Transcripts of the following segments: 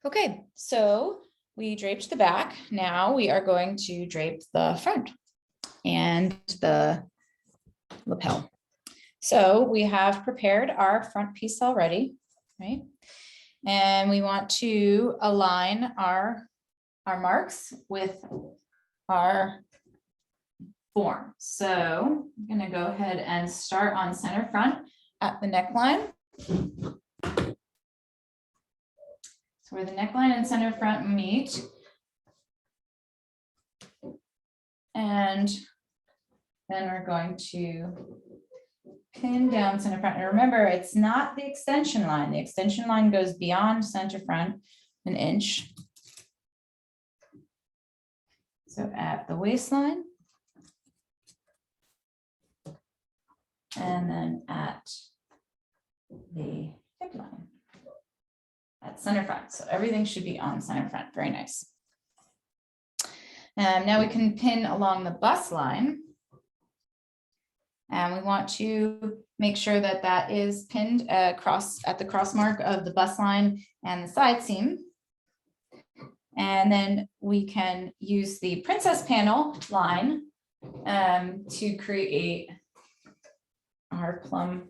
Okay, so we draped the back. Now we are going to drape the front and the lapel. So we have prepared our front piece already, right? And we want to align our marks with our form. So I'm going to go ahead and start on center front at the neckline. So where the neckline and center front meet. And then we're going to pin down center front. And remember, it's not the extension line. The extension line goes beyond center front an inch. So at the waistline. And then at the hip line. At center front. So everything should be on center front. Very nice. And now we can pin along the bust line. And we want to make sure that that is pinned across at the cross mark of the bust line and the side seam. And then we can use the princess panel line to create our plum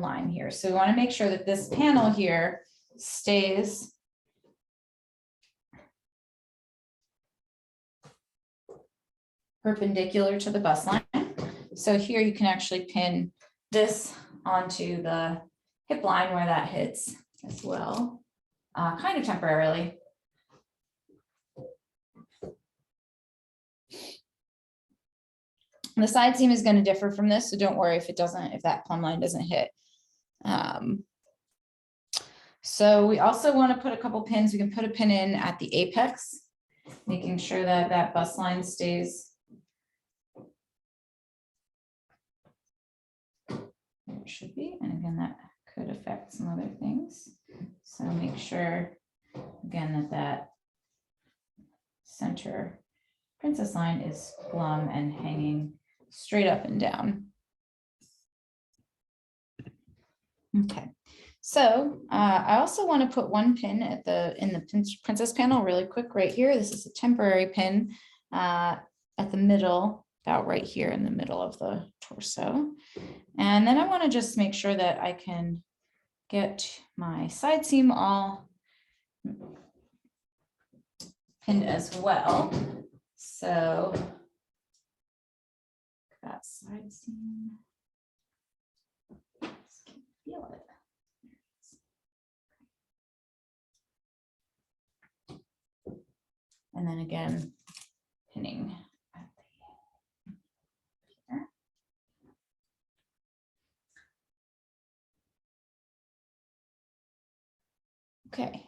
line here. So we want to make sure that this panel here stays perpendicular to the bust line. So here you can actually pin this onto the hip line where that hits as well, kind of temporarily. The side seam is going to differ from this, so don't worry if that plumb line doesn't hit. So we also want to put a couple pins. We can put a pin in at the apex, making sure that that bust line stays where it should be. And again, that could affect some other things. So make sure, again, that center princess line is plumb and hanging straight up and down. Okay, so I also want to put one pin in the princess panel really quick right here. This is a temporary pin at the middle, about right here in the middle of the torso. And then I want to just make sure that I can get my side seam all pinned as well. So that side seam, just can't feel it. And then again, pinning at here. Okay.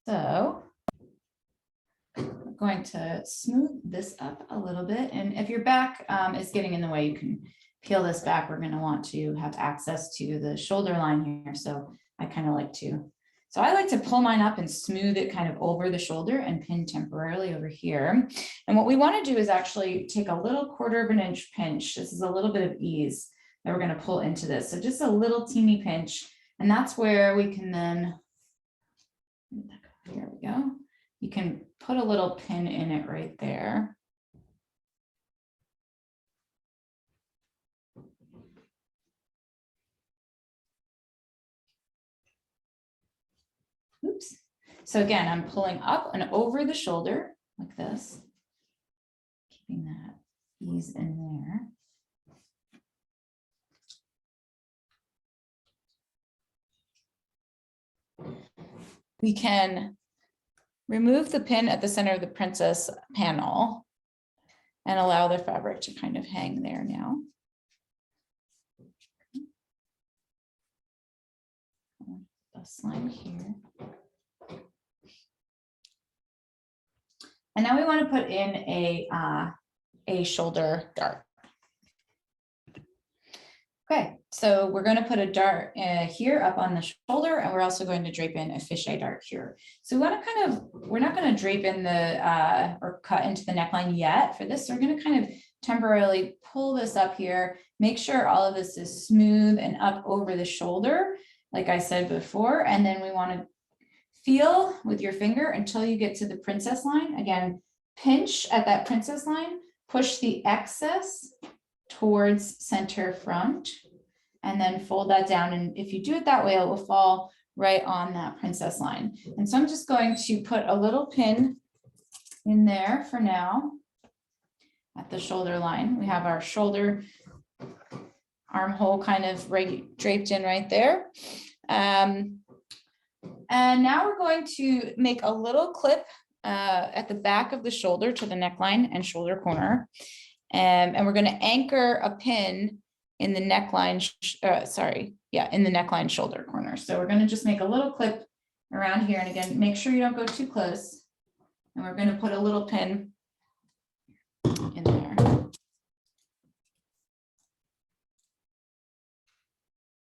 So I'm going to smooth this up a little bit. And if your back is getting in the way, you can peel this back. We're going to want to have access to the shoulder line here. So I kind of like to, I like to pull mine up and smooth it kind of over the shoulder and pin temporarily over here. And what we want to do is actually take a little 1/4 of an inch pinch. This is a little bit of ease that we're going to pull into this. So just a little teeny pinch. And that's where we can then, here we go. You can put a little pin in it right there. Oops. So again, I'm pulling up and over the shoulder like this, keeping that ease in there. We can remove the pin at the center of the princess panel and allow the fabric to kind of hang there now. Bust line here. And now we want to put in a shoulder dart. Okay, so we're going to put a dart here up on the shoulder, and we're also going to drape in a fisheye dart here. So we want to we're not going to drape in the or cut into the neckline yet for this. So we're going to kind of temporarily pull this up here, make sure all of this is smooth and up over the shoulder. like I said before, and then we want to feel with your finger until you get to the princess line. Again, pinch at that princess line, push the excess towards center front, and then fold that down. And if you do it that way, it will fall right on that princess line. And so I'm just going to put a little pin in there for now at the shoulder line. We have our shoulder armhole kind of draped in right there. And now we're going to make a little clip at the back of the shoulder to the neckline and shoulder corner. And we're going to anchor a pin in the neckline, in the neckline shoulder corner. So we're going to just make a little clip around here. And again, make sure you don't go too close. And we're going to put a little pin in there.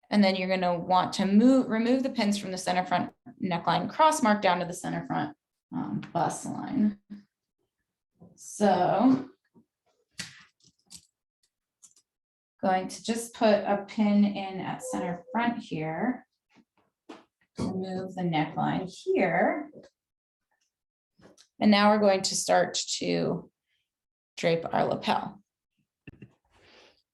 And then you're going to want to remove the pins from the center front neckline, cross mark down to the center front bust line. So going to just put a pin in at center front here to move the neckline here. And now we're going to start to drape our lapel.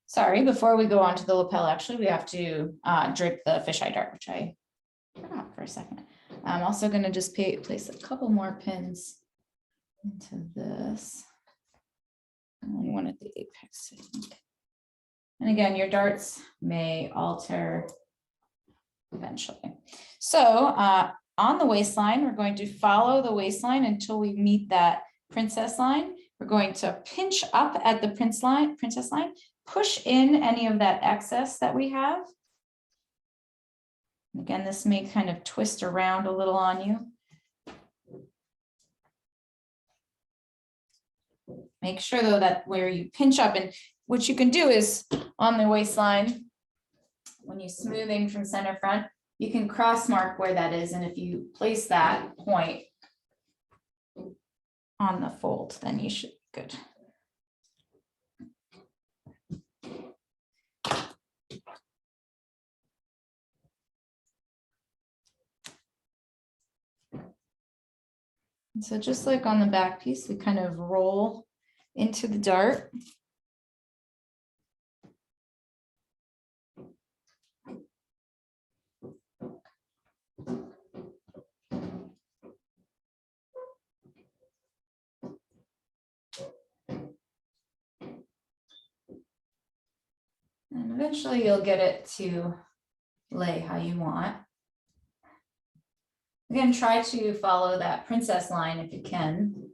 Sorry, before we go on to the lapel, actually, we have to drape the fisheye dart, which I forgot for a second. I'm also going to just place a couple more pins into this. And one at the apex, I think. And again, your darts may alter eventually. So on the waistline, we're going to follow the waistline until we meet that princess line. We're going to pinch up at the princess line, push in any of that excess that we have. Again, this may kind of twist around a little on you. Make sure though that where you pinch up, and what you can do is on the waistline, when you're smoothing from center front, you can cross mark where that is. And if you place that point on the fold, then you should be good. So just like on the back piece, we kind of roll into the dart. And eventually you'll get it to lay how you want. Again, try to follow that princess line if you can.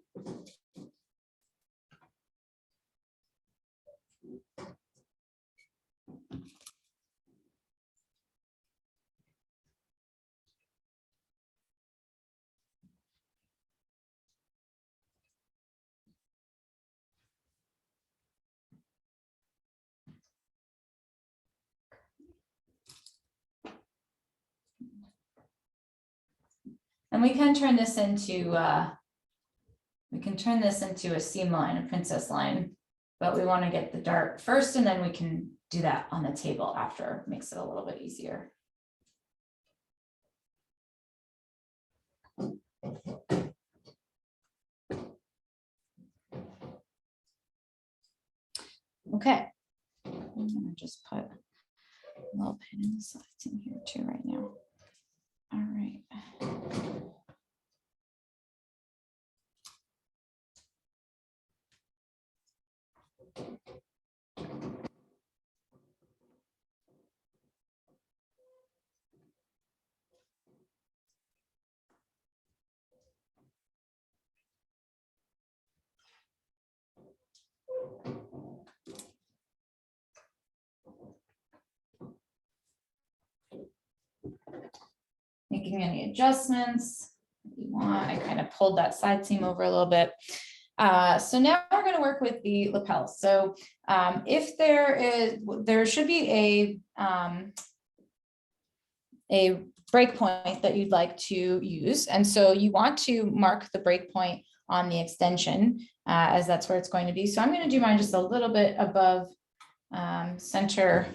And we can turn this into a seam line, a princess line, but we want to get the dart first, and then we can do that on the table after. Makes it a little bit easier. Okay, I'm gonna just put a little pin in the sides in here too right now. All right. Making any adjustments you want. I kind of pulled that side seam over a little bit. So now we're going to work with the lapel. So if there should be a break point that you'd like to use. And so you want to mark the break point on the extension as that's where it's going to be. So I'm going to do mine just a little bit above center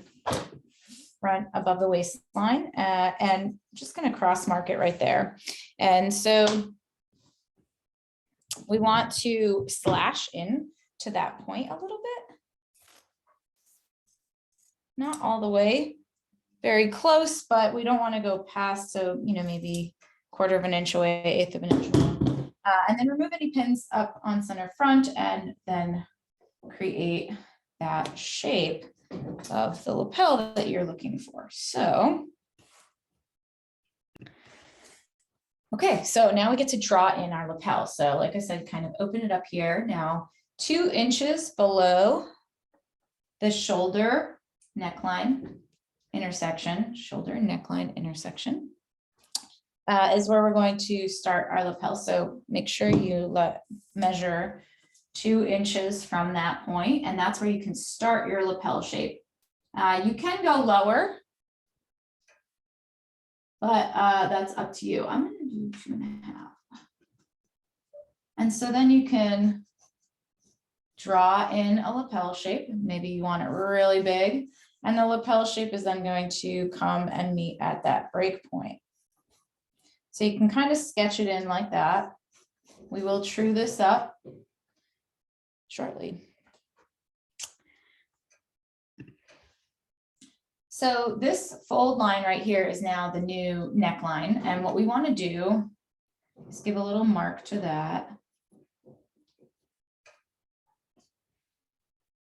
front above the waistline, and just going to cross mark it right there. And so we want to slash in to that point a little bit. Not all the way, very close, but we don't want to go past. So, you know, maybe 1/4 of an inch away, 1/8 of an inch away. And then remove any pins up on center front, and then create that shape of the lapel that you're looking for. So, okay, so now we get to draw in our lapel. So like I said, kind of open it up here. Now, 2 inches below the shoulder neckline intersection, shoulder and neckline intersection, is where we're going to start our lapel. So make sure you measure 2 inches from that point, and that's where you can start your lapel shape. You can go lower, but that's up to you. I'm going to do 2.5. And so then you can draw in a lapel shape. Maybe you want it really big, and the lapel shape is then going to come and meet at that break point. So you can kind of sketch it in like that. We will true this up shortly. So this fold line right here is now the new neckline. And what we want to do is give a little mark to that.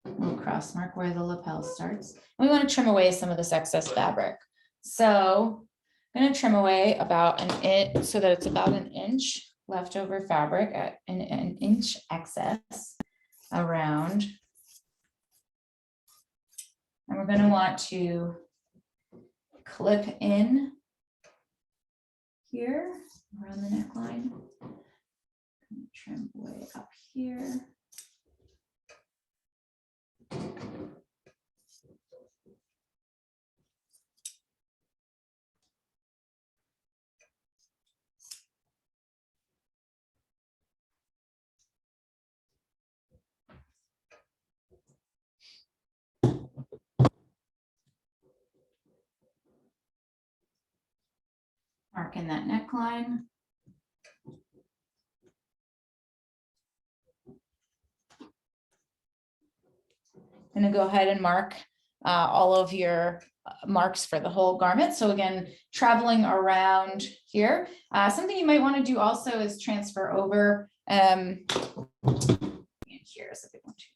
We'll cross mark where the lapel starts. And we want to trim away some of this excess fabric. So I'm going to trim away about an inch, so that it's about an inch leftover fabric at an inch excess around. And we're going to want to clip in here around the neckline. Trim way up here. Mark in that neckline. I'm going to go ahead and mark all of your marks for the whole garment. So again, traveling around here. Something you might want to do also is transfer over. Here's a big one too.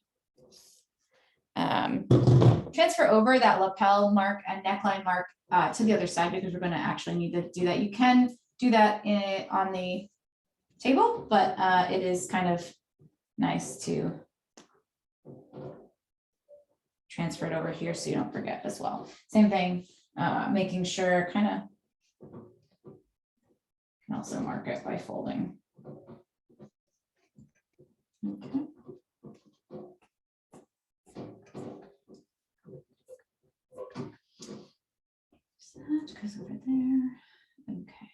Transfer over that lapel mark and neckline mark to the other side, because we're going to actually need to do that. You can do that on the table, but it is kind of nice to transfer it over here so you don't forget as well. Same thing, making sure kind of can also mark it by folding. Okay. So that goes over there. Okay.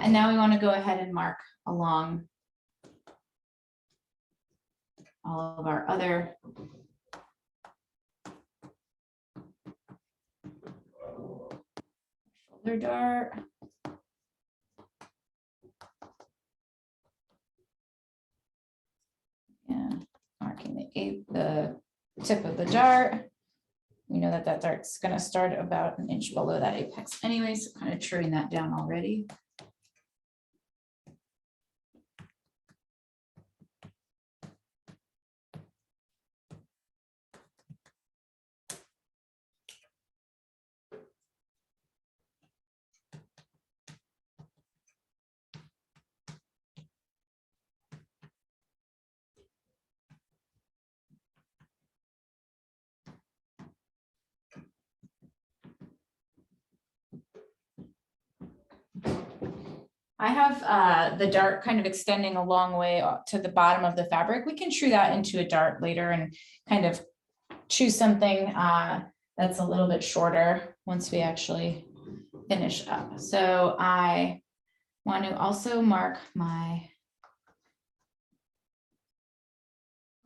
And now we want to go ahead and mark along all of our other shoulder dart. Yeah, marking the tip of the dart. We know that that dart's going to start about an inch below that apex anyway, so kind of truing that down already. I have the dart kind of extending a long way to the bottom of the fabric. We can true that into a dart later and kind of choose something that's a little bit shorter once we actually finish up. So I want to also mark my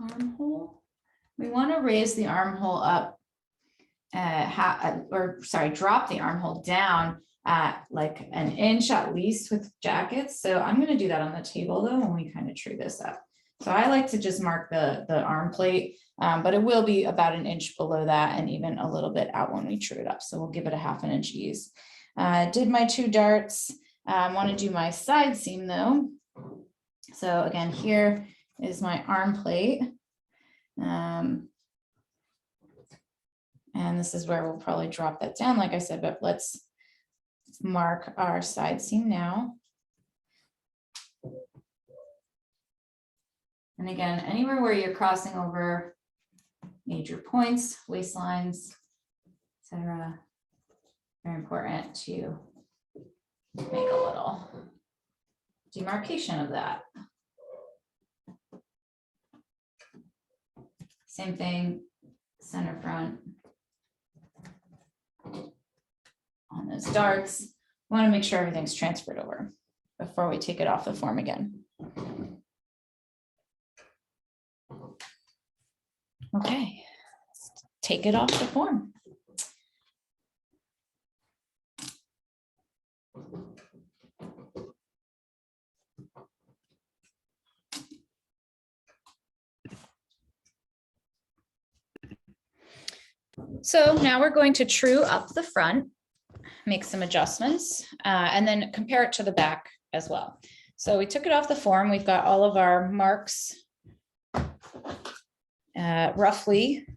armhole we want to raise the armhole up, drop the armhole down at like an inch at least with jackets. So I'm going to do that on the table though when we kind of true this up. So I like to just mark the arm plate, but it will be about an inch below that and even a little bit out when we true it up. So we'll give it a 1/2 inch ease. Did my 2 darts. Want to do my side seam though. So again, here is my arm plate. And this is where we'll probably drop that down, like I said, but let's mark our side seam now. And again, anywhere where you're crossing over major points, waistlines, etc., very important to make a little demarcation of that. Same thing, center front. On those darts, we want to make sure everything's transferred over before we take it off the form again. Okay, let's take it off the form. So now we're going to true up the front, make some adjustments, and then compare it to the back as well. So we took it off the form. We've got all of our marks roughly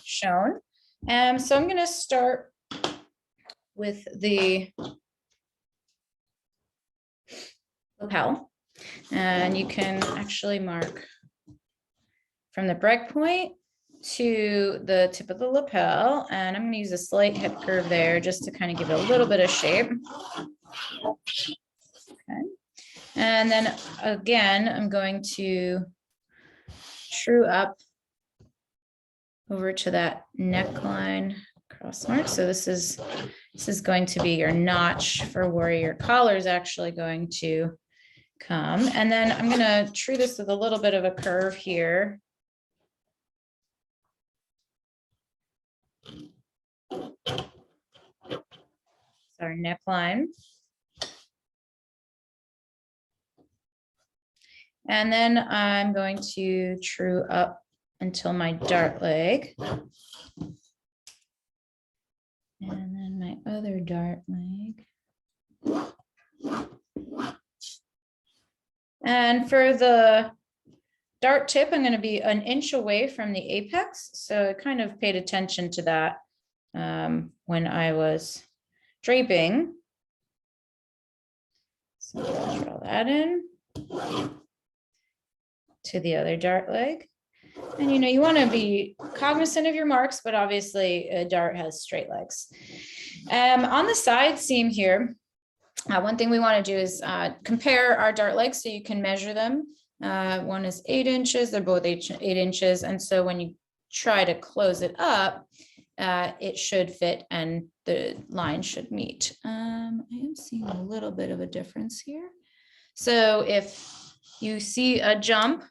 shown. So I'm going to start with the lapel, and you can actually mark from the break point to the tip of the lapel, and I'm going to use a slight hip curve there just to kind of give it a little bit of shape. Okay. And then again, I'm going to true up over to that neckline cross mark. So this is going to be your notch for where your collar is actually going to come. And then I'm going to true this with a little bit of a curve here. Our neckline. And then I'm going to true up until my dart leg. And then my other dart leg. And for the dart tip, I'm going to be an inch away from the apex. So I kind of paid attention to that when I was draping. So I'll draw that in to the other dart leg. And you want to be cognizant of your marks, but obviously a dart has straight legs. On the side seam here, one thing we want to do is compare our dart legs so you can measure them. One is 8 inches, they're both 8 inches. And so when you try to close it up, it should fit and the line should meet. I am seeing a little bit of a difference here. So if you see a jump,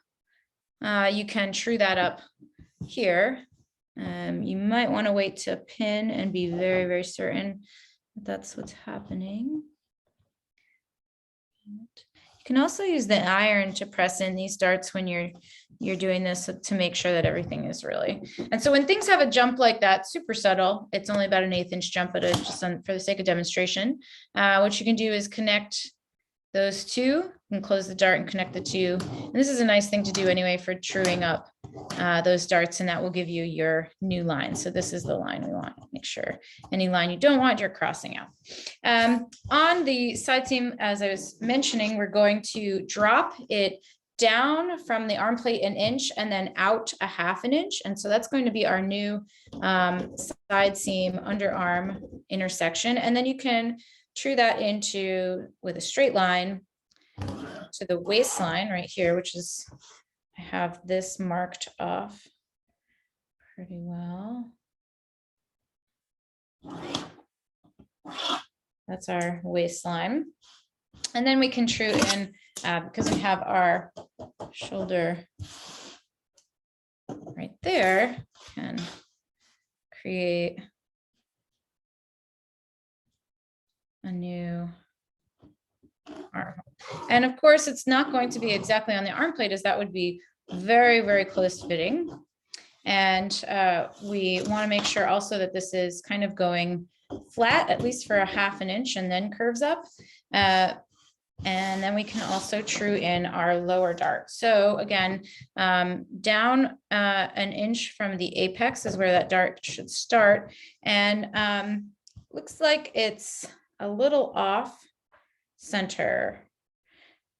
you can true that up here. You might want to wait to pin and be very, very certain that that's what's happening. You can also use the iron to press in these darts when you're doing this to make sure that everything is really. And so when things have a jump like that, super subtle, it's only about an 1/8 inch jump, but it's just for the sake of demonstration. What you can do is connect those two and close the dart and connect the two. And this is a nice thing to do anyway for truing up those darts, and that will give you your new line. So this is the line we want. Make sure any line you don't want, you're crossing out. On the side seam, as I was mentioning, we're going to drop it down from the arm plate an inch and then out a 1/2 inch. And so that's going to be our new side seam underarm intersection. And then you can true that into with a straight line to the waistline right here, which is, I have this marked off pretty well. That's our waistline. And then we can true in because we have our shoulder right there can create a new arm. And of course, it's not going to be exactly on the arm plate, as that would be very, very close fitting. And we want to make sure also that this is kind of going flat, at least for a ½ inch, and then curves up. And then we can also true in our lower dart. So again, down an inch from the apex is where that dart should start. And looks like it's a little off center.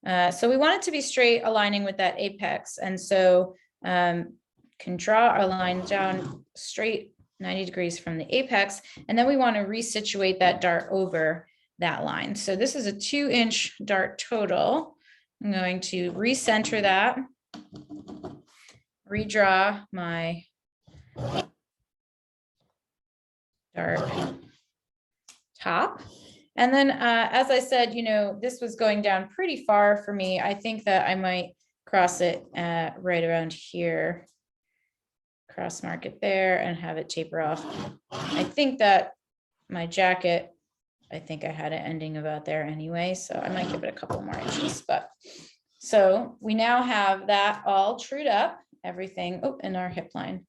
So we want it to be straight, aligning with that apex. And so can draw our line down straight 90 degrees from the apex. And then we want to resituate that dart over that line. So this is a 2-inch dart total. I'm going to recenter that, redraw my dart top. And then, as I said, you know, this was going down pretty far for me. I think that I might cross it right around here, cross mark it there and have it taper off. I think that my jacket, I think I had it ending about there anyway, so I might give it a couple more inches. But so we now have that all trued up, everything, in our hip line.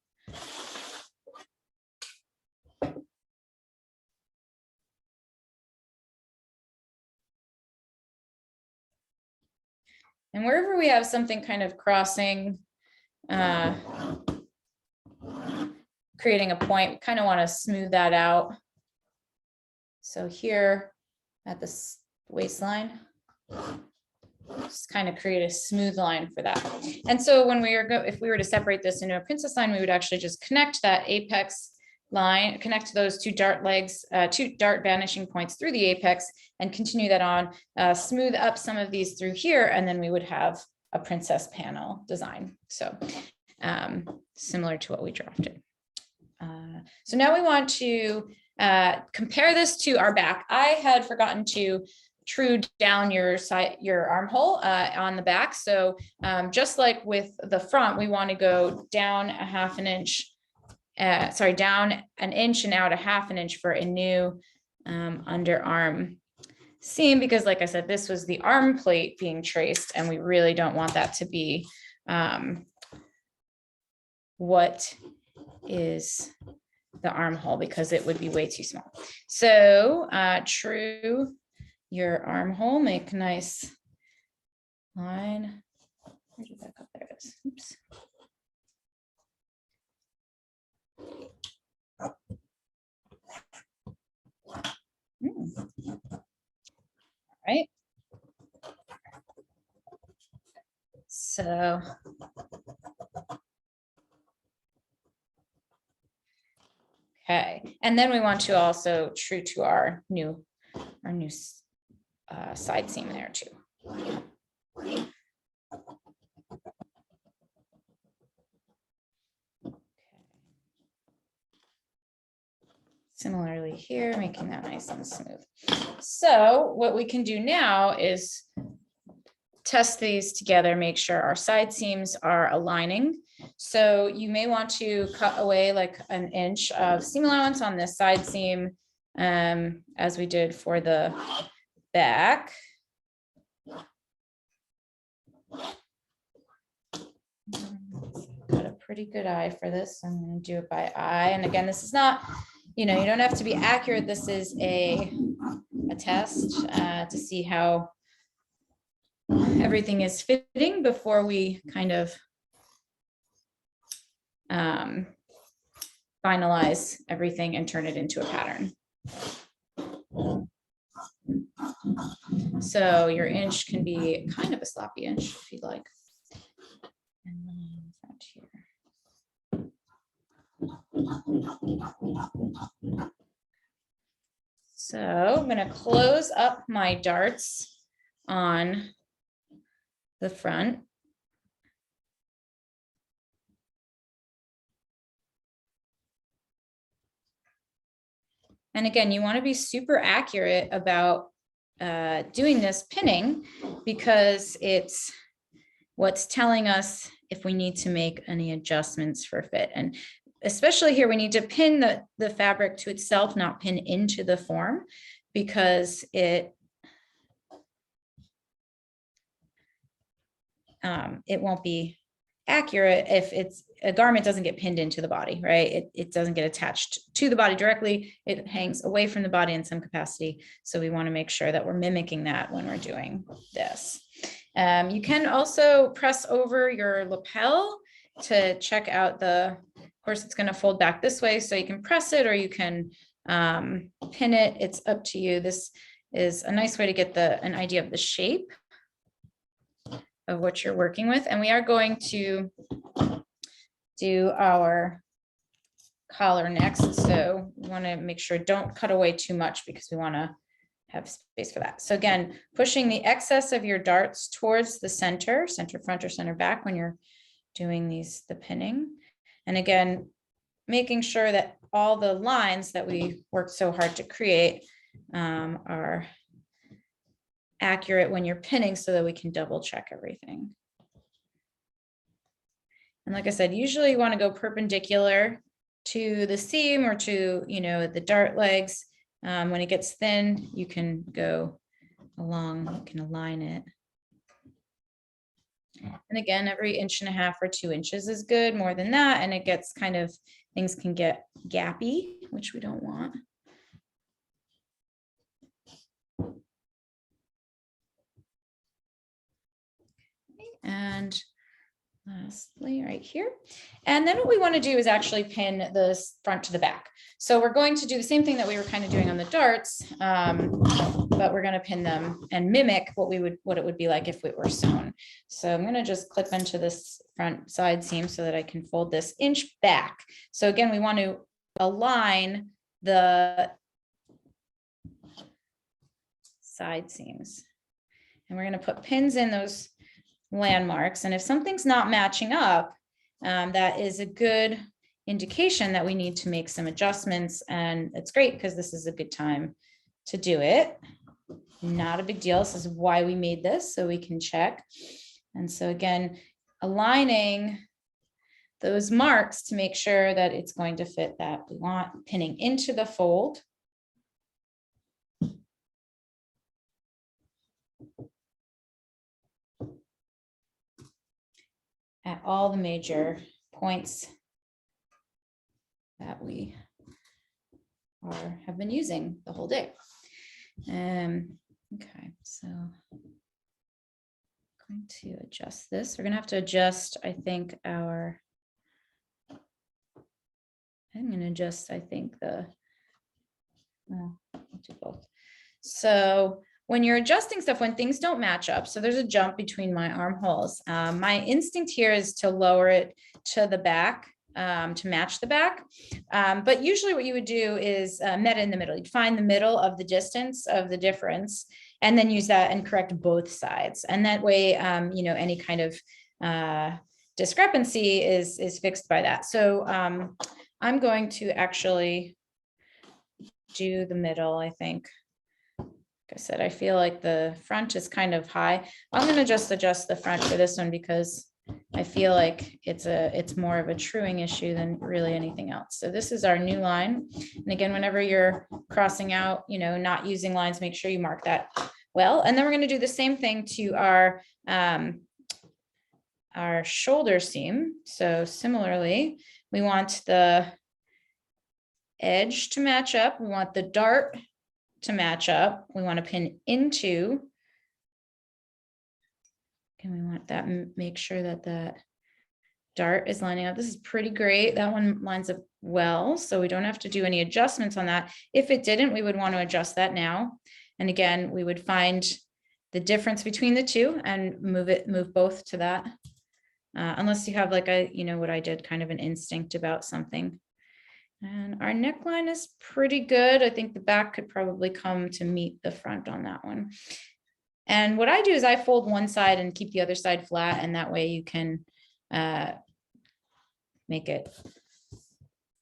And wherever we have something kind of crossing, creating a point, we kind of want to smooth that out. So here at the waistline, just kind of create a smooth line for that. And so when we are if we were to separate this into a princess line, we would actually just connect that apex line, connect those two dart legs, two dart vanishing points through the apex, and continue that on, smooth up some of these through here, and then we would have a princess panel design. So similar to what we drafted. So now we want to compare this to our back. I had forgotten to true down your armhole on the back. So just like with the front, we want to go down a ½ inch, down an inch and out a ½ inch for a new underarm seam, because like I said, this was the arm plate being traced, and we really don't want that to be what is the armhole, because it would be way too small. So true your armhole, make a nice line. Where did that go? There it is. Oops. All right. So okay, and then we want to also true to our new side seam there too. Okay. Similarly here, making that nice and smooth. So what we can do now is test these together, make sure our side seams are aligning. So you may want to cut away like an inch of seam allowance on this side seam, as we did for the back. Got a pretty good eye for this. I'm going to do it by eye. And again, this is not, you know, you don't have to be accurate. This is a test to see how everything is fitting before we kind of finalize everything and turn it into a pattern. So your inch can be kind of a sloppy inch if you'd like. And then front here. So I'm going to close up my darts on the front. And again, you want to be super accurate about doing this pinning, because it's what's telling us if we need to make any adjustments for fit. And especially here, we need to pin the fabric to itself, not pin into the form, because it won't be accurate if a garment doesn't get pinned into the body, right? It doesn't get attached to the body directly. It hangs away from the body in some capacity. So we want to make sure that we're mimicking that when we're doing this. You can also press over your lapel to check out of course, it's going to fold back this way, so you can press it or you can pin it. It's up to you. This is a nice way to get an idea of the shape of what you're working with. And we are going to do our collar next. So we want to make sure don't cut away too much because we want to have space for that. So again, pushing the excess of your darts towards the center front or center back when you're doing the pinning. And again, making sure that all the lines that we worked so hard to create are accurate when you're pinning so that we can double check everything. And like I said, usually you want to go perpendicular to the seam or to, the dart legs. When it gets thin, you can go along, you can align it. And again, every 1.5 or 2 inches is good. More than that, and it gets things can get gappy, which we don't want. And lastly, right here. And then what we want to do is actually pin the front to the back. So we're going to do the same thing that we were kind of doing on the darts, but we're going to pin them and mimic what it would be like if it were sewn. So I'm going to just clip into this front side seam so that I can fold this inch back. So again, we want to align the side seams, and we're going to put pins in those landmarks. And if something's not matching up, that is a good indication that we need to make some adjustments. And it's great because this is a good time to do it. Not a big deal. This is why we made this, so we can check. And so again, aligning those marks to make sure that it's going to fit that we want, pinning into the fold. At all the major points that we have been using the whole day. Okay, so I'm going to adjust this. We're going to have to adjust, I think, I'm going to adjust, I think, I'll do both. So when you're adjusting stuff, when things don't match up, so there's a jump between my armholes. My instinct here is to lower it to the back, to match the back. But usually what you would do is met in the middle. You'd find the middle of the distance of the difference and then use that and correct both sides. And that way, any kind of discrepancy is fixed by that. So I'm going to actually do the middle, I think. Like I said, I feel like the front is kind of high. I'm going to just adjust the front for this one because I feel like it's more of a truing issue than really anything else. So this is our new line. And again, whenever you're crossing out, not using lines, make sure you mark that well. And then we're going to do the same thing to our shoulder seam. So similarly, we want the edge to match up. We want the dart to match up. We want to pin into, and we want that, make sure that that dart is lining up. This is pretty great. That one lines up well, so we don't have to do any adjustments on that. If it didn't, we would want to adjust that now. And again, we would find the difference between the two and move both to that. Unless you have like what I did, kind of an instinct about something. And our neckline is pretty good. I think the back could probably come to meet the front on that one. And what I do is I fold one side and keep the other side flat, and that way you can make it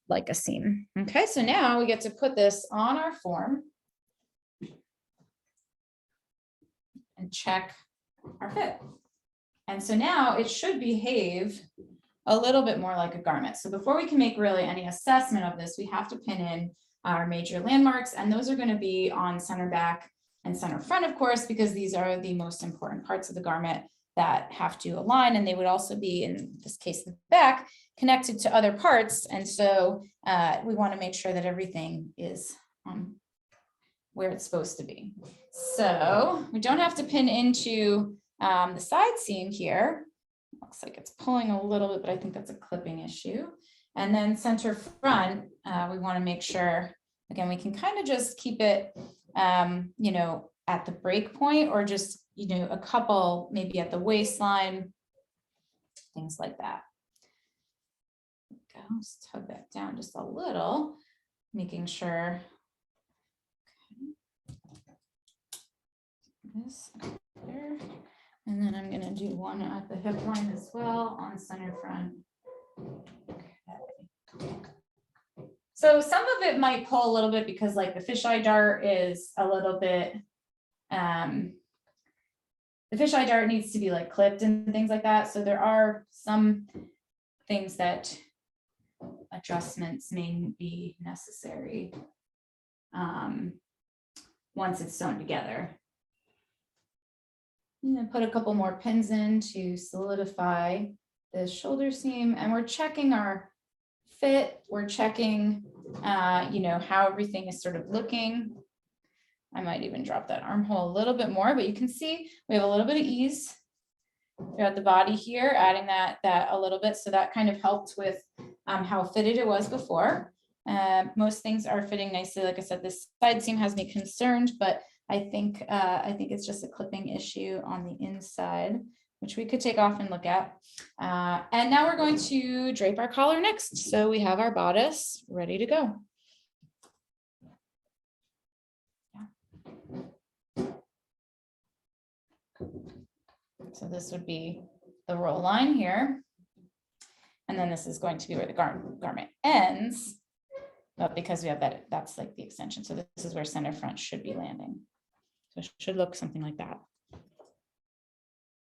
like a seam. Okay, so now we get to put this on our form and check our fit. And so now it should behave a little bit more like a garment. So before we can make really any assessment of this, we have to pin in our major landmarks, and those are going to be on center back and center front, of course, because these are the most important parts of the garment that have to align, and they would also be, in this case, the back, connected to other parts. And so we want to make sure that everything is where it's supposed to be. So we don't have to pin into the side seam here. Looks like it's pulling a little bit, but I think that's a clipping issue. And then center front, we want to make sure, again, we can kind of just keep it, you know, at the break point, or just, you know, a couple maybe at the waistline, things like that. Go, let's tug that down just a little, making sure. Okay. This there. And then I'm going to do one at the hip line as well on center front. Okay. So some of it might pull a little bit because like the fisheye dart is a little bit, the fisheye dart needs to be like clipped and things like that. So there are some things that adjustments may be necessary once it's sewn together. I'm going to put a couple more pins in to solidify the shoulder seam, and we're checking our fit. We're checking, you know, how everything is sort of looking. I might even drop that armhole a little bit more, but you can see we have a little bit of ease throughout the body here, adding that a little bit. So that kind of helped with how fitted it was before. Most things are fitting nicely. Like I said, this side seam has me concerned, but I think it's just a clipping issue on the inside, which we could take off and look at. And now we're going to drape our collar next. So we have our bodice ready to go. Yeah. So this would be the roll line here. And then this is going to be where the garment ends. But because we have that, that's like the extension. So this is where center front should be landing. So it should look something like that.